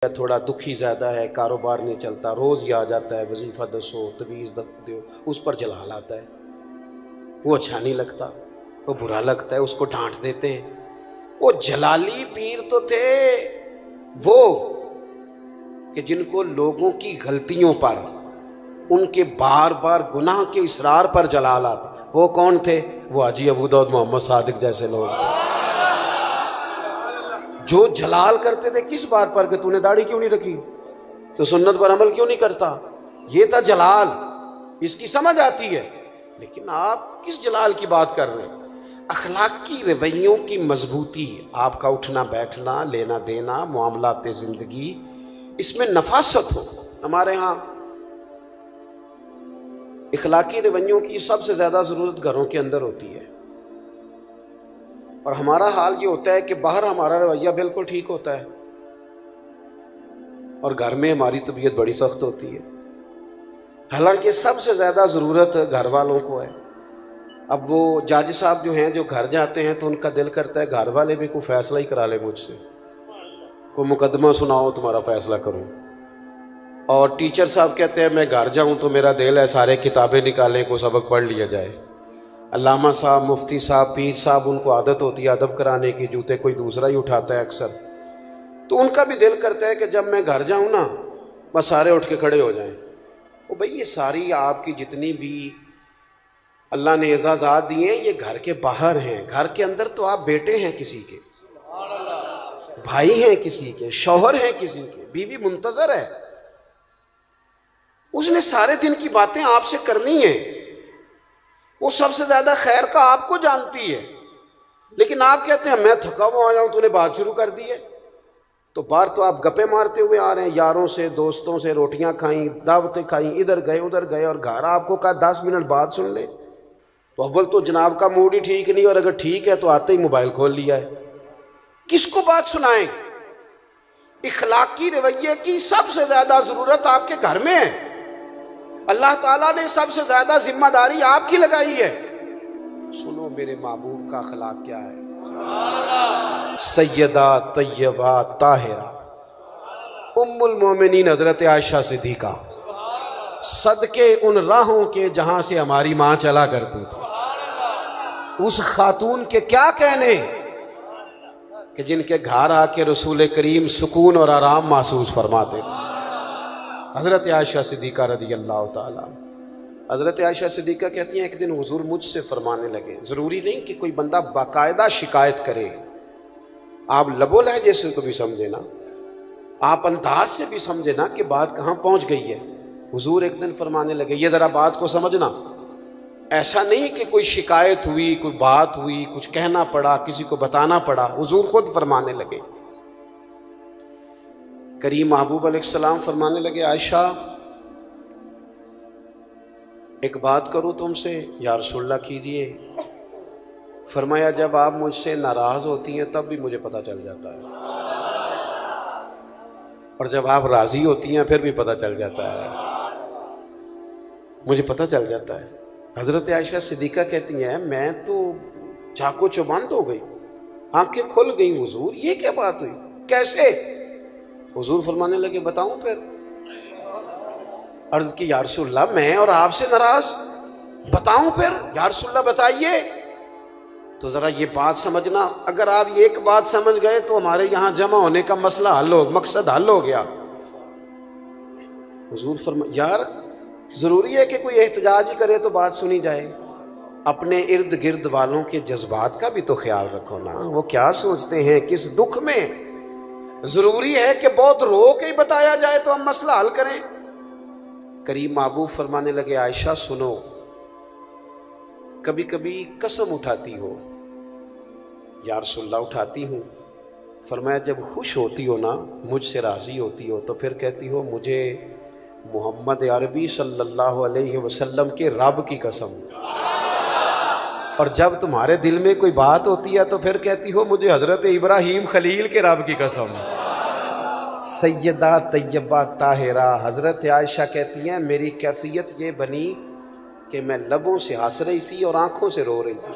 تھوڑا دکھی زیادہ ہے، کاروبار نہیں چلتا، روز یہ آ جاتا ہے وظیفہ دسو، تویز دو، اس پر جلال آتا ہے، وہ اچھا نہیں لگتا، وہ برا لگتا ہے، اس کو ڈانٹ دیتے ہیں۔ وہ جلالی پیر تو تھے وہ کہ جن کو لوگوں کی غلطیوں پر، ان کے بار بار گناہ کے اصرار پر جلال آتا۔ وہ کون تھے؟ وہ حاجی ابو داؤد محمد صادق جیسے لوگ جو جلال کرتے تھے کس بات پر کہ تو نے داڑھی کیوں نہیں رکھی، تو سنت پر عمل کیوں نہیں کرتا، یہ تھا جلال، اس کی سمجھ آتی ہے۔ لیکن آپ کس جلال کی بات کر رہے ہیں؟ اخلاقی رویوں کی مضبوطی، آپ کا اٹھنا بیٹھنا، لینا دینا، معاملات زندگی، اس میں نفاست ہو۔ ہمارے ہاں اخلاقی رویوں کی سب سے زیادہ ضرورت گھروں کے اندر ہوتی ہے، اور ہمارا حال یہ ہوتا ہے کہ باہر ہمارا رویہ بالکل ٹھیک ہوتا ہے اور گھر میں ہماری طبیعت بڑی سخت ہوتی ہے۔ حالانکہ سب سے زیادہ ضرورت گھر والوں کو ہے۔ اب وہ جج صاحب جو ہیں، جو گھر جاتے ہیں تو ان کا دل کرتا ہے گھر والے بھی کوئی فیصلہ ہی کرا لے مجھ سے، کوئی مقدمہ سناؤ تمہارا فیصلہ کروں۔ اور ٹیچر صاحب کہتے ہیں میں گھر جاؤں تو میرا دل ہے سارے کتابیں نکالیں، کو سبق پڑھ لیا جائے۔ علامہ صاحب، مفتی صاحب، پیر صاحب، ان کو عادت ہوتی ہے ادب کرانے کی، جوتے کوئی دوسرا ہی اٹھاتا ہے اکثر، تو ان کا بھی دل کرتا ہے کہ جب میں گھر جاؤں نا بس سارے اٹھ کے کھڑے ہو جائیں۔ وہ بھئی یہ ساری آپ کی جتنی بھی اللہ نے اعزازات دیے ہیں یہ گھر کے باہر ہیں، گھر کے اندر تو آپ بیٹے ہیں کسی کے، بھائی ہیں کسی کے، شوہر ہیں کسی کے، بیوی منتظر ہے، اس نے سارے دن کی باتیں آپ سے کرنی ہیں، وہ سب سے زیادہ خیر کا آپ کو جانتی ہے، لیکن آپ کہتے ہیں میں تھکا ہوا آ جاؤں، تو نے بات شروع کر دی ہے۔ تو بار تو آپ گپے مارتے ہوئے آ رہے ہیں، یاروں سے دوستوں سے روٹیاں کھائیں، دعوتیں کھائیں، ادھر گئے اور گھر آپ کو کہا 10 منٹ بعد سن لے، تو اول تو جناب کا موڈ ہی ٹھیک نہیں، اور اگر ٹھیک ہے تو آتے ہی موبائل کھول لیا ہے۔ کس کو بات سنائیں؟ اخلاقی رویے کی سب سے زیادہ ضرورت آپ کے گھر میں ہے۔ اللہ تعالیٰ نے سب سے زیادہ ذمہ داری آپ کی لگائی ہے۔ سنو میرے محبوب کا اخلاق کیا ہے۔ سیدہ طیبہ طاہرہ ام المومنین حضرت عائشہ صدیقہ، صدقے ان راہوں کے جہاں سے ہماری ماں چلا کرتی تھی، اس خاتون کے کیا کہنے کہ جن کے گھر آ کے رسول کریم سکون اور آرام محسوس فرماتے تھے۔ حضرت عائشہ صدیقہ رضی اللہ تعالیٰ، حضرت عائشہ صدیقہ کہتی ہیں ایک دن حضور مجھ سے فرمانے لگے، ضروری نہیں کہ کوئی بندہ باقاعدہ شکایت کرے، آپ لب و لہجے سے تو بھی سمجھے نا، آپ انداز سے بھی سمجھے نا کہ بات کہاں پہنچ گئی ہے۔ حضور ایک دن فرمانے لگے، یہ ذرا بات کو سمجھنا، ایسا نہیں کہ کوئی شکایت ہوئی، کوئی بات ہوئی، کچھ کہنا پڑا، کسی کو بتانا پڑا، حضور خود فرمانے لگے۔ کریم محبوب علیہ السلام فرمانے لگے، عائشہ ایک بات کروں تم سے؟ یا رسول اللہ کیجیے۔ فرمایا جب آپ مجھ سے ناراض ہوتی ہیں تب بھی مجھے پتہ چل جاتا ہے، اور جب آپ راضی ہوتی ہیں پھر بھی پتہ چل جاتا ہے، مجھے پتہ چل جاتا ہے۔ حضرت عائشہ صدیقہ کہتی ہیں میں تو چاقو چوبند ہو گئی، آنکھیں کھل گئیں، حضور یہ کیا بات ہوئی، کیسے؟ حضور فرمانے لگے بتاؤں پھر؟ عرض کی یا رسول اللہ میں اور آپ سے ناراض، بتاؤں پھر؟ یا رسول اللہ بتائیے۔ تو ذرا یہ بات سمجھنا، اگر آپ یہ ایک بات سمجھ گئے تو ہمارے یہاں جمع ہونے کا مسئلہ حل ہو، مقصد حل ہو گیا۔ حضور فرمایا یار ضروری ہے کہ کوئی احتجاج ہی کرے تو بات سنی جائے، اپنے ارد گرد والوں کے جذبات کا بھی تو خیال رکھو نا، وہ کیا سوچتے ہیں کس دکھ میں، ضروری ہے کہ بہت رو کے ہی بتایا جائے تو ہم مسئلہ حل کریں۔ کریم محبوب فرمانے لگے عائشہ سنو، کبھی کبھی قسم اٹھاتی ہو؟ یا رسول اللہ اٹھاتی ہوں۔ فرمایا جب خوش ہوتی ہو نا، مجھ سے راضی ہوتی ہو، تو پھر کہتی ہو مجھے محمد عربی صلی اللہ علیہ وسلم کے رب کی قسم، اور جب تمہارے دل میں کوئی بات ہوتی ہے تو پھر کہتی ہو مجھے حضرت ابراہیم خلیل کے رب کی قسم۔ سیدہ طیبہ طاہرہ حضرت عائشہ کہتی ہیں میری کیفیت یہ بنی کہ میں لبوں سے ہنس رہی تھی اور آنکھوں سے رو رہی تھی۔